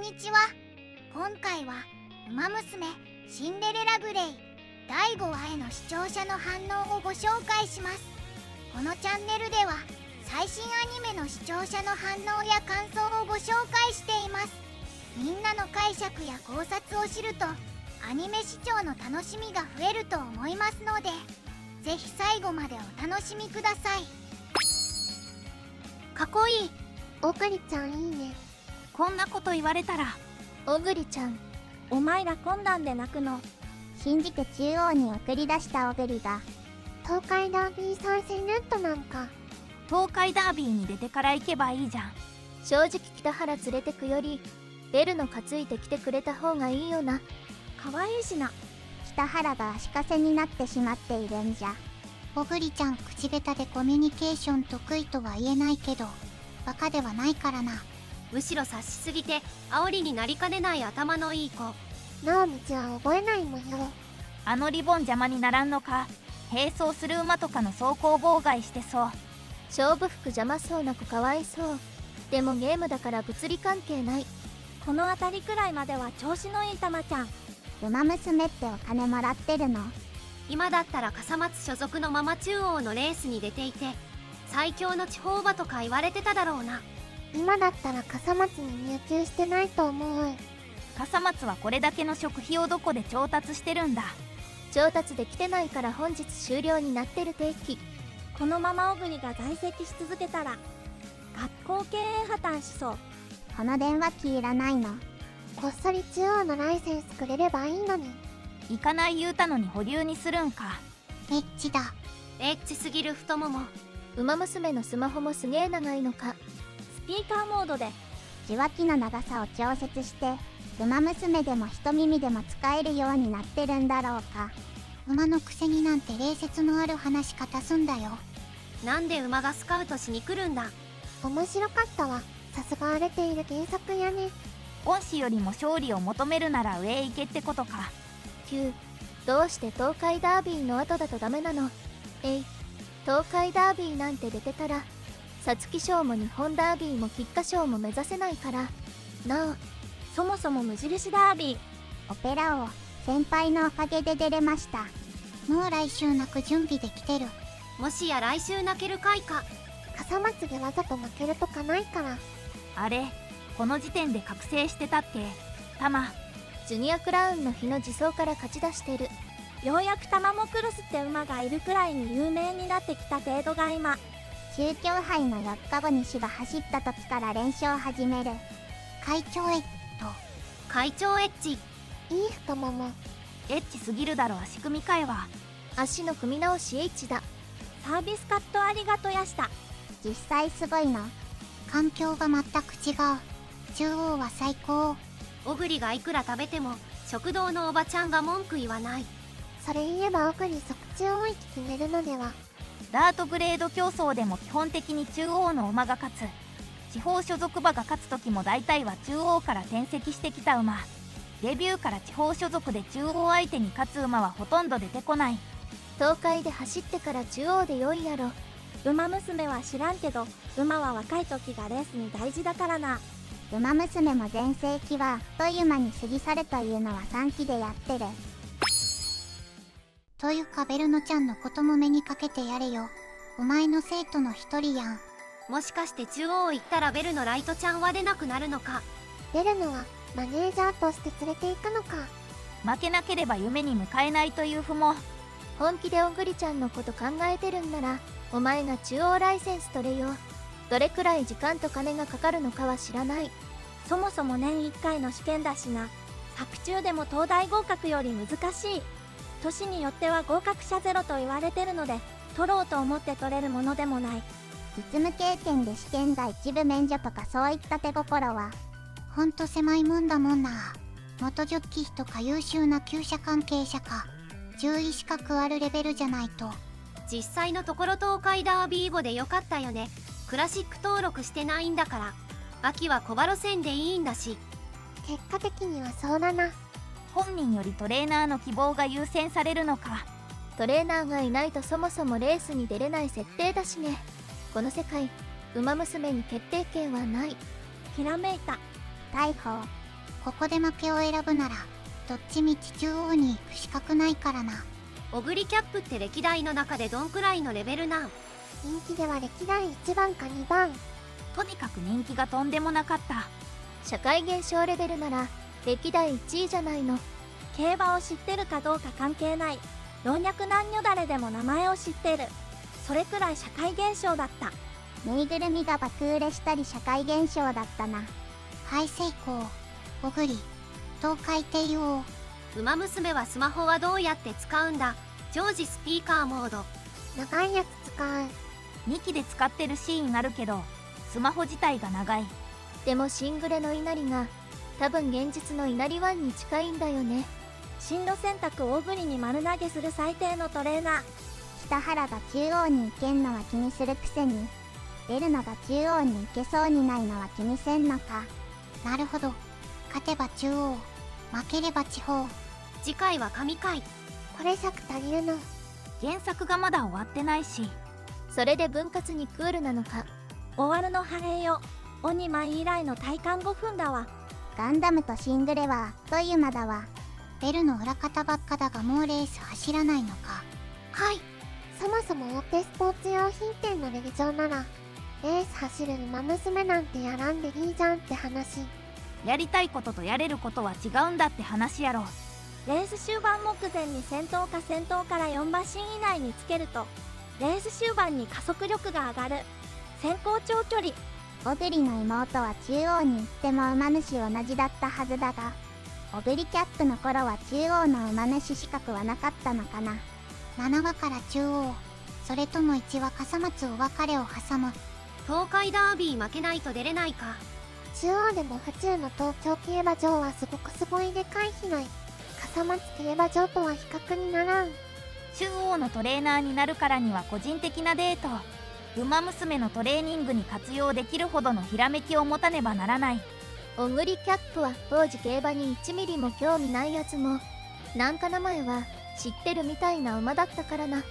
にちは。今回はウマ娘シンデレラグレイ第5話への視聴者の反応をご紹介します。このチャンネルでは最新アニメの視聴者の反応や感想をご紹介しています。みんなの解釈や考察を知るとアニメ視聴の楽しみが増えると思いますので、ぜひ最後までお楽しみください。かっこいい。おぐりちゃんいいね。こんなこと言われたら。おぐりちゃん、お前ら懇談で泣くの。信じて中央に送り出したおぐりが東海ダービー参戦ルートなんか。東海ダービーに出てから行けばいいじゃん。正直北原連れてくよりベルの担いできてくれた方がいいよな。可愛いしな。北原が足かせになってしまっているんじゃ。おぐりちゃん口下手でコミュニケーション得意とは言えないけどバカではないからな。むしろ察しすぎて煽りになりかねない頭のいい子。なお道は覚えないもんよ。あのリボン邪魔にならんのか。並走する馬とかの走行妨害してそう。勝負服邪魔そうな子かわいそう。でもゲームだから物理関係ない。この辺りくらいまでは調子のいいたまちゃん。ウマ娘ってお金もらってるの？今だったら笠松所属のママ中央のレースに出ていて最強の地方馬とか言われてただろうな。今だったら笠松に入厩してないと思う。笠松はこれだけの食費をどこで調達してるんだ。調達できてないから本日終了になってる定期。このまま小栗が在籍し続けたら学校経営破綻しそう。この電話機いらないの？こっそり中央のライセンスくれればいいのに。行かない言うたのに保留にするんか。エッチだ。エッチすぎる太もも。ウマ娘のスマホもすげえ長いのか。スピーカーモードで受話器の長さを調節してウマ娘でも一耳でも使えるようになってるんだろうか。馬のくせになんて礼節のある話し方すんだよ。なんで馬がスカウトしに来るんだ。面白かったわ。さすが荒れている原作やね。恩師よりも勝利を求めるなら上へ行けってことか。Q、どうして東海ダービーの後だとダメなの？東海ダービーなんて出てたら皐月賞も日本ダービーも菊花賞も目指せないから。なお、そもそも無印ダービーオペラ王先輩のおかげで出れました。もう来週泣く準備できてる。もしや来週泣ける回か。笠松でわざと負けるとかないから。あれ、この時点で覚醒してたっけ。タマ。ジュニアクラウンの日の自走から勝ち出してる。ようやくタマモクロスって馬がいるくらいに有名になってきた程度が今。中京杯の4日後に芝走った時から練習を始める。会長へと。会長エッチ。いい太もも。エッチすぎるだろ足組み替えは。足の組み直し H だ。サービスカットありがとやした。実際すごいの？環境が全く違う。中央は最高。小栗がいくら食べても食堂のおばちゃんが文句言わない。それ言えば奥に即中央域決めるのでは。ダートグレード競争でも基本的に中央の馬が勝つ。地方所属馬が勝つ時も大体は中央から転籍してきた馬。デビューから地方所属で中央相手に勝つ馬はほとんど出てこない。東海で走ってから中央で良いやろ。馬娘は知らんけど馬は若い時がレースに大事だからな。ウマ娘も全盛期はあっという間に過ぎ去るというのは3期でやってる。というかベルノちゃんのことも目にかけてやれよ。お前の生徒の一人やん。もしかして中央行ったらベルのライトちゃんは出なくなるのか。出るのはマネージャーとして連れて行くのか。負けなければ夢に向かえないという不も。本気でおぐりちゃんのこと考えてるんならお前が中央ライセンス取れよ。どれくらい時間と金がかかるのかは知らない。そもそも年1回の試験だしな。白昼でも東大合格より難しい。年によっては合格者ゼロと言われてるので取ろうと思って取れるものでもない。実務経験で試験が一部免除とかそういった手心はほんと狭いもんだもんな。元ジョッキーとか優秀な厩舎関係者か獣医資格あるレベルじゃないと。実際のところ東海ダービー後でよかったよね。クラシック登録してないんだから。秋は小バロ戦でいいんだし。結果的にはそうだな。本人よりトレーナーの希望が優先されるのか。トレーナーがいないとそもそもレースに出れない設定だしね。この世界ウマ娘に決定権はない。ひらめいた。大砲ここで負けを選ぶならどっちみち中央に行く資格ないからな。オグリキャップって歴代の中でどんくらいのレベルなん？人気では歴代1番か2番。とにかく人気がとんでもなかった。社会現象レベルなら歴代1位じゃないの。競馬を知ってるかどうか関係ない。老若男女誰でも名前を知ってる。それくらい社会現象だった。ぬいぐるみが爆売れしたり社会現象だったな。ハイセイコー、オグリ、東海帝王。ウマ娘はスマホはどうやって使うんだ？常時スピーカーモード。長いやつ使う。2機で使ってるシーンあるけどスマホ自体が長い。でもシングレの稲荷が多分現実の稲荷1に近いんだよね。進路選択をオグリに丸投げする最低のトレーナー。北原が中央に行けんのは気にするくせに出るのが中央に行けそうにないのは気にせんのか。なるほど。勝てば中央、負ければ地方。次回は神回。これ尺足りるの？原作がまだ終わってないし。それで分割にクールなのか。終わるの晴れよ。鬼舞以来の体感5分だわ。ガンダムとシングレはあっという間だわ。ベルの裏方ばっかだがもうレース走らないのか。はい。そもそも大手スポーツ用品店のレビジョンならレース走るウマ娘なんてやらんでいいじゃんって話。やりたいこととやれることは違うんだって話やろ。レース終盤目前に先頭から4馬身以内につけるとレース終盤に加速力が上がる。先行長距離。オグリの妹は中央に行っても馬主同じだったはずだが、オグリキャップの頃は中央の馬主資格はなかったのかな。7話から中央、それとも1話笠松お別れを挟む。東海ダービー負けないと出れないか。中央でも府中の東京競馬場はすごいで回避ない。笠松競馬場とは比較にならん。中央のトレーナーになるからには個人的なデート、ウマ娘のトレーニングに活用できるほどのひらめきを持たねばならない。オグリキャップは当時競馬に1ミリも興味ないやつもなんか名前は知ってるみたいな馬だったからな。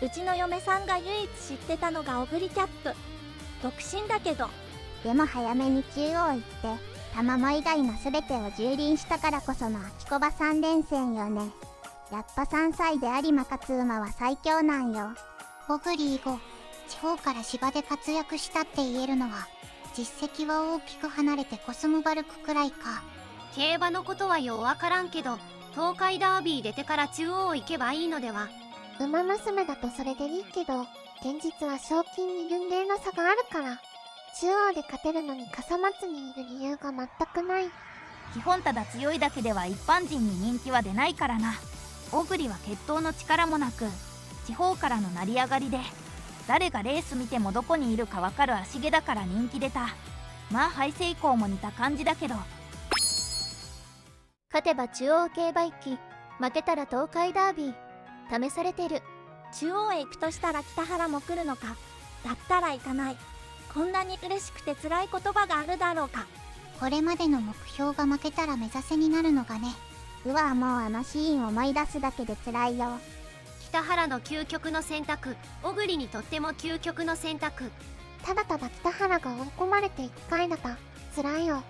うちの嫁さんが唯一知ってたのがオグリキャップ。独身だけど。でも早めに中央行って玉藻以外の全てを蹂躙したからこその秋子場3連戦よね。やっぱ3歳で有馬勝馬は最強なんよ。オグリ以後地方から芝で活躍したって言えるのは実績は大きく離れてコスモバルクくらいか。競馬のことはようわからんけど東海ダービー出てから中央行けばいいのでは。ウマ娘だとそれでいいけど現実は賞金に年齢の差があるから中央で勝てるのに笠松にいる理由が全くない。基本ただ強いだけでは一般人に人気は出ないからな。オグリは血統の力もなく地方からの成り上がりで誰がレース見てもどこにいるかわかる足毛だから人気出た。まあハイセイコーも似た感じだけど。勝てば中央競馬行き、負けたら東海ダービー。試されてる。中央へ行くとしたら北原も来るのか。だったら行かない。こんなに嬉しくて辛い言葉があるだろうか。これまでの目標が負けたら目指せになるのがね。うわもうあのシーンを思い出すだけで辛いよ。北原の究極の選択、小栗にとっても究極の選択。ただただ北原が追い込まれていく回だった辛いよ。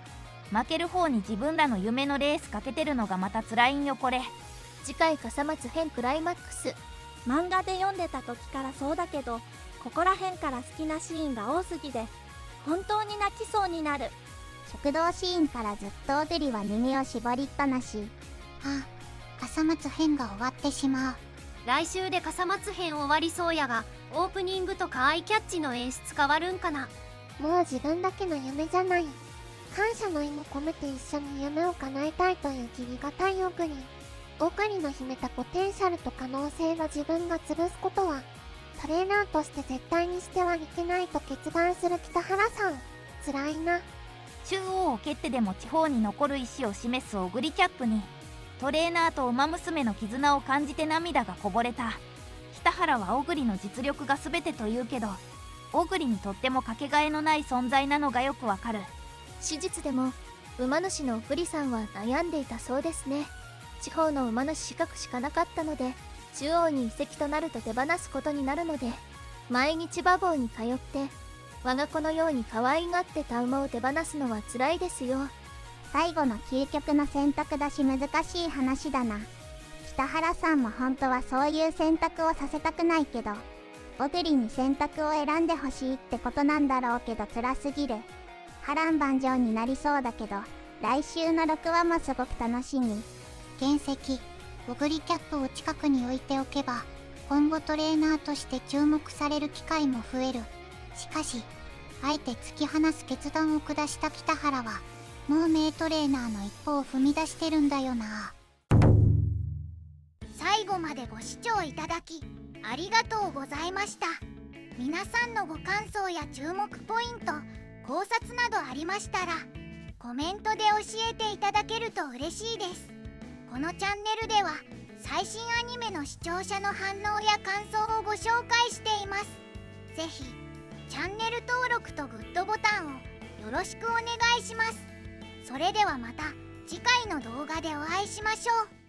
負ける方に自分らの夢のレースかけてるのがまた辛いんよこれ。次回笠松編クライマックス。漫画で読んでた時からそうだけどここら辺から好きなシーンが多すぎで本当に泣きそうになる。食堂シーンからずっとオグリは耳を絞りっぱなし。あ、笠松編が終わってしまう。来週で笠松編終わりそうやが、オープニングとかアイキャッチの演出変わるんかな。もう自分だけの夢じゃない。感謝の意も込めて一緒に夢を叶えたいという義理がたいオグリ。オグリの秘めたポテンシャルと可能性の自分が潰すことはトレーナーとして絶対にしてはいけないと決断する北原さん。辛いな。中央を蹴ってでも地方に残る意思を示すオグリキャップにトレーナーとウマ娘の絆を感じて涙がこぼれた。北原はオグリの実力が全てと言うけどオグリにとってもかけがえのない存在なのがよくわかる。史実でも馬主のグリさんは悩んでいたそうですね。地方の馬主資格しかなかったので中央に移籍となると手放すことになるので毎日馬房に通って我が子のように可愛がってた馬を手放すのは辛いですよ。最後の究極の選択だし難しい話だな。北原さんも本当はそういう選択をさせたくないけど、オデリに選択を選んでほしいってことなんだろうけど辛すぎる。波乱万丈になりそうだけど、来週の6話もすごく楽しみ。原石、オグリキャップを近くに置いておけば、今後トレーナーとして注目される機会も増える。しかし、あえて突き放す決断を下した北原は、もう名トレーナーの一歩を踏み出してるんだよな。最後までご視聴いただきありがとうございました。皆さんのご感想や注目ポイント、考察などありましたらコメントで教えていただけると嬉しいです。このチャンネルでは最新アニメの視聴者の反応や感想をご紹介しています。ぜひチャンネル登録とグッドボタンをよろしくお願いします。それではまた次回の動画でお会いしましょう。